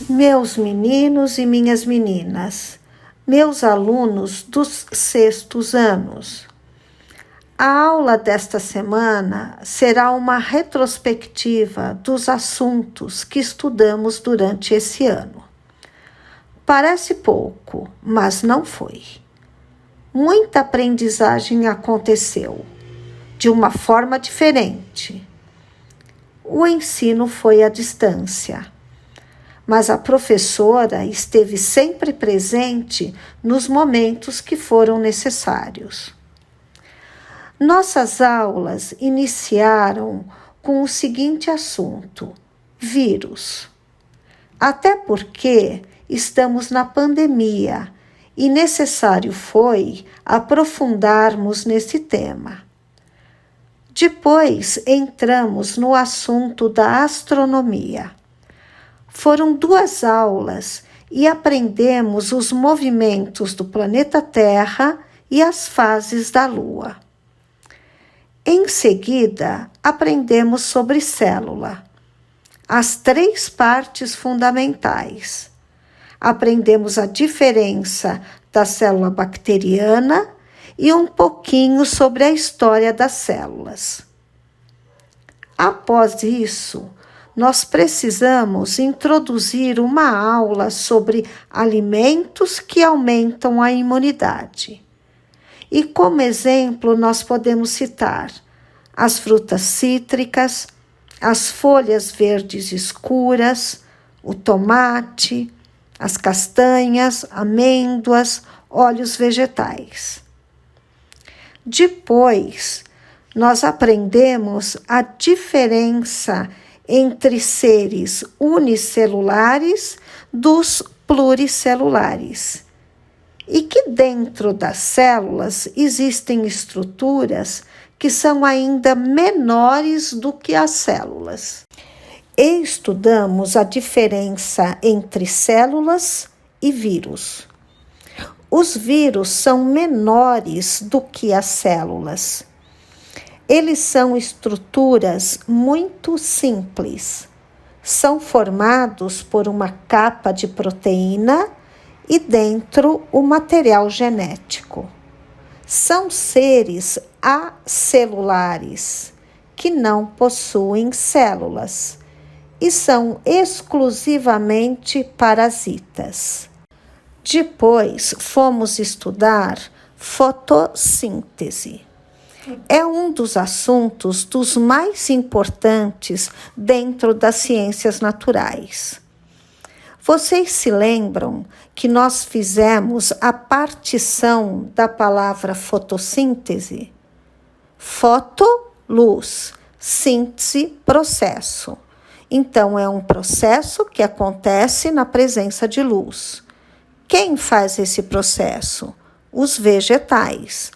Meus meninos e minhas meninas, meus alunos dos 6º anos, a aula desta semana será uma retrospectiva dos assuntos que estudamos durante esse ano. Parece pouco, mas não foi. Muita aprendizagem aconteceu, de uma forma diferente. O ensino foi à distância, mas a professora esteve sempre presente nos momentos que foram necessários. Nossas aulas iniciaram com o seguinte assunto: vírus. Até porque estamos na pandemia e necessário foi aprofundarmos nesse tema. Depois entramos no assunto da astronomia. Foram 2 aulas e aprendemos os movimentos do planeta Terra e as fases da Lua. Em seguida, aprendemos sobre célula, as 3 partes fundamentais. Aprendemos a diferença da célula bacteriana e um pouquinho sobre a história das células. Após isso, nós precisamos introduzir uma aula sobre alimentos que aumentam a imunidade. E como exemplo, nós podemos citar as frutas cítricas, as folhas verdes escuras, o tomate, as castanhas, amêndoas, óleos vegetais. Depois, nós aprendemos a diferença entre seres unicelulares dos pluricelulares e que dentro das células existem estruturas que são ainda menores do que as células. E estudamos a diferença entre células e vírus. Os vírus são menores do que as células. Eles são estruturas muito simples. São formados por uma capa de proteína e dentro o material genético. São seres acelulares, que não possuem células e são exclusivamente parasitas. Depois fomos estudar fotossíntese. É um dos assuntos dos mais importantes dentro das ciências naturais. Vocês se lembram que nós fizemos a partição da palavra fotossíntese? Foto, luz, síntese, processo. Então, é um processo que acontece na presença de luz. Quem faz esse processo? Os vegetais.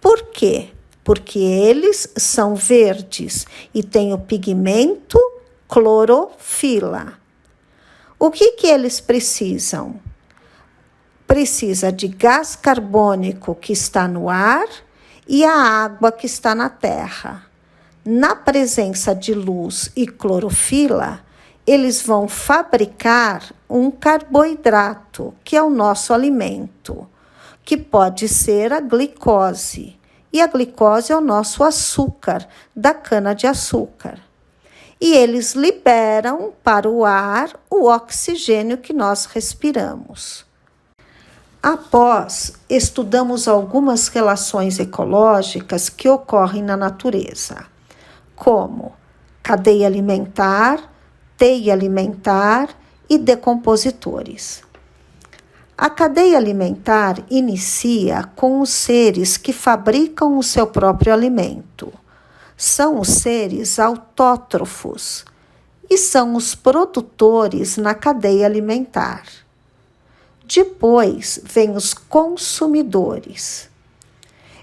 Por quê? Porque eles são verdes e têm o pigmento clorofila. O que eles precisam? Precisa de gás carbônico que está no ar e a água que está na terra. Na presença de luz e clorofila, eles vão fabricar um carboidrato, que é o nosso alimento, que pode ser a glicose. E a glicose é o nosso açúcar, da cana-de-açúcar. E eles liberam para o ar o oxigênio que nós respiramos. Após, estudamos algumas relações ecológicas que ocorrem na natureza, como cadeia alimentar, teia alimentar e decompositores. A cadeia alimentar inicia com os seres que fabricam o seu próprio alimento. São os seres autótrofos e são os produtores na cadeia alimentar. Depois vêm os consumidores.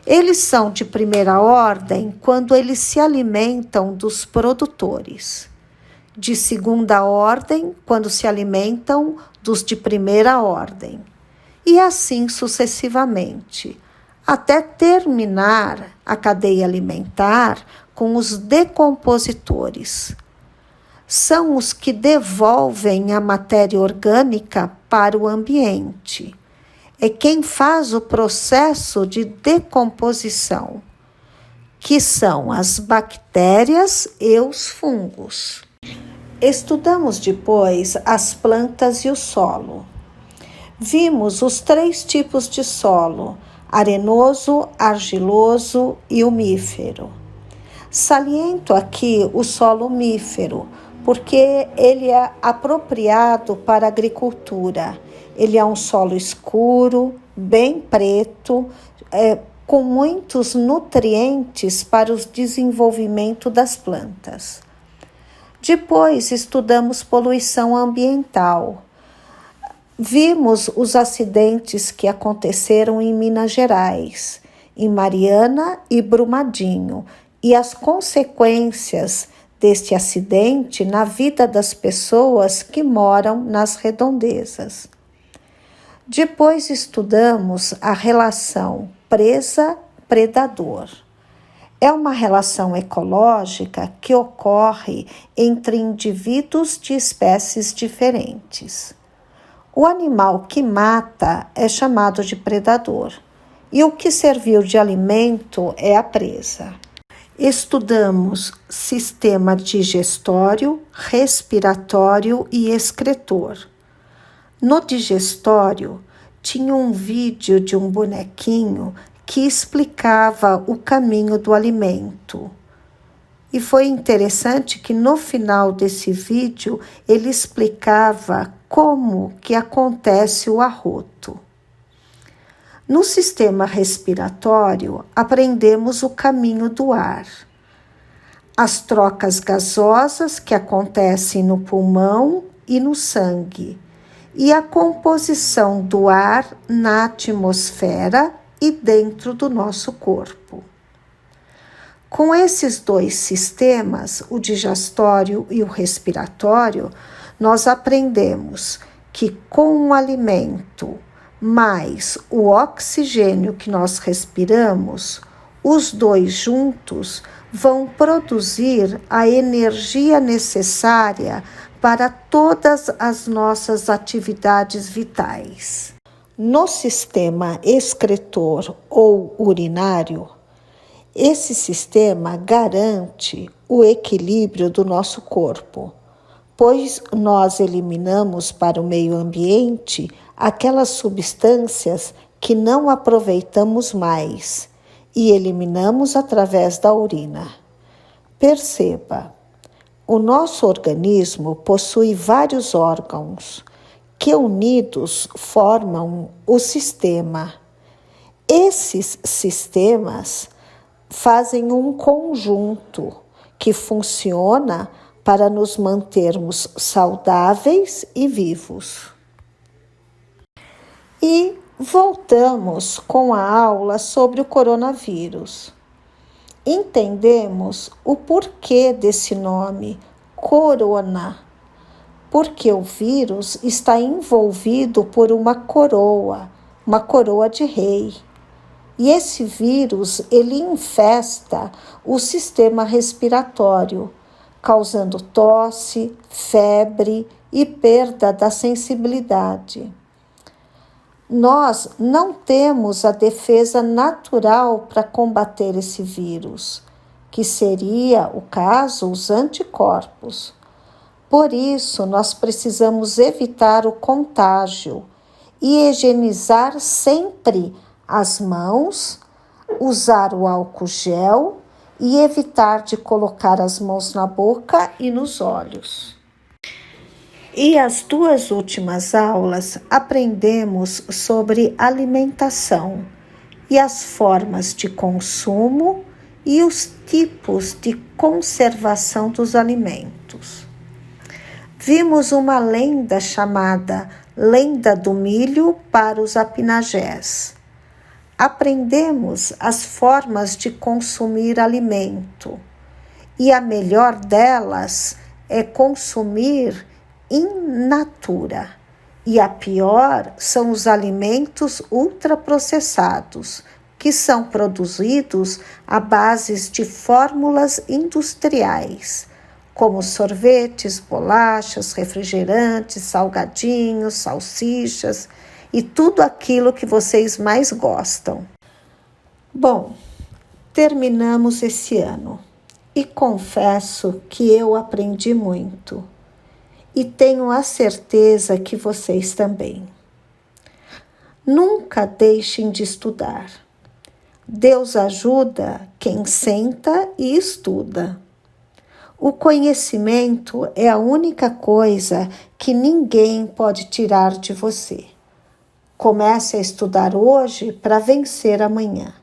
Eles são de primeira ordem quando eles se alimentam dos produtores. De segunda ordem, quando se alimentam dos de primeira ordem. E assim sucessivamente, até terminar a cadeia alimentar com os decompositores. São os que devolvem a matéria orgânica para o ambiente. É quem faz o processo de decomposição, que são as bactérias e os fungos. Estudamos depois as plantas e o solo. Vimos os 3 tipos de solo: arenoso, argiloso e umífero. Saliento aqui o solo umífero, porque ele é apropriado para a agricultura. Ele é um solo escuro, bem preto, com muitos nutrientes para o desenvolvimento das plantas. Depois estudamos poluição ambiental. Vimos os acidentes que aconteceram em Minas Gerais, em Mariana e Brumadinho, e as consequências deste acidente na vida das pessoas que moram nas redondezas. Depois estudamos a relação presa-predador. É uma relação ecológica que ocorre entre indivíduos de espécies diferentes. O animal que mata é chamado de predador, e o que serviu de alimento é a presa. Estudamos sistema digestório, respiratório e excretor. No digestório, tinha um vídeo de um bonequinho que explicava o caminho do alimento. E foi interessante que no final desse vídeo ele explicava como que acontece o arroto. No sistema respiratório, aprendemos o caminho do ar. As trocas gasosas que acontecem no pulmão e no sangue, e a composição do ar na atmosfera e dentro do nosso corpo. Com esses 2 sistemas, o digestório e o respiratório, nós aprendemos que com o alimento mais o oxigênio que nós respiramos, os 2 juntos vão produzir a energia necessária para todas as nossas atividades vitais. No sistema excretor ou urinário, esse sistema garante o equilíbrio do nosso corpo, pois nós eliminamos para o meio ambiente aquelas substâncias que não aproveitamos mais e eliminamos através da urina. Perceba, o nosso organismo possui vários órgãos que unidos formam o sistema. Esses sistemas fazem um conjunto que funciona para nos mantermos saudáveis e vivos. E voltamos com a aula sobre o coronavírus. Entendemos o porquê desse nome, corona, porque o vírus está envolvido por uma coroa de rei. E esse vírus, ele infesta o sistema respiratório, causando tosse, febre e perda da sensibilidade. Nós não temos a defesa natural para combater esse vírus, que seria, o caso, os anticorpos. Por isso, nós precisamos evitar o contágio e higienizar sempre as mãos, usar o álcool gel e evitar de colocar as mãos na boca e nos olhos. E as 2 últimas aulas aprendemos sobre alimentação e as formas de consumo e os tipos de conservação dos alimentos. Vimos uma lenda chamada Lenda do Milho para os Apinagés. Aprendemos as formas de consumir alimento e a melhor delas é consumir in natura e a pior são os alimentos ultraprocessados, que são produzidos à base de fórmulas industriais, como sorvetes, bolachas, refrigerantes, salgadinhos, salsichas e tudo aquilo que vocês mais gostam. Bom, terminamos esse ano e confesso que eu aprendi muito e tenho a certeza que vocês também. Nunca deixem de estudar. Deus ajuda quem senta e estuda. O conhecimento é a única coisa que ninguém pode tirar de você. Comece a estudar hoje para vencer amanhã.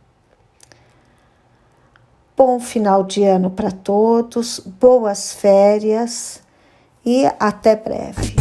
Bom final de ano para todos, boas férias e até breve.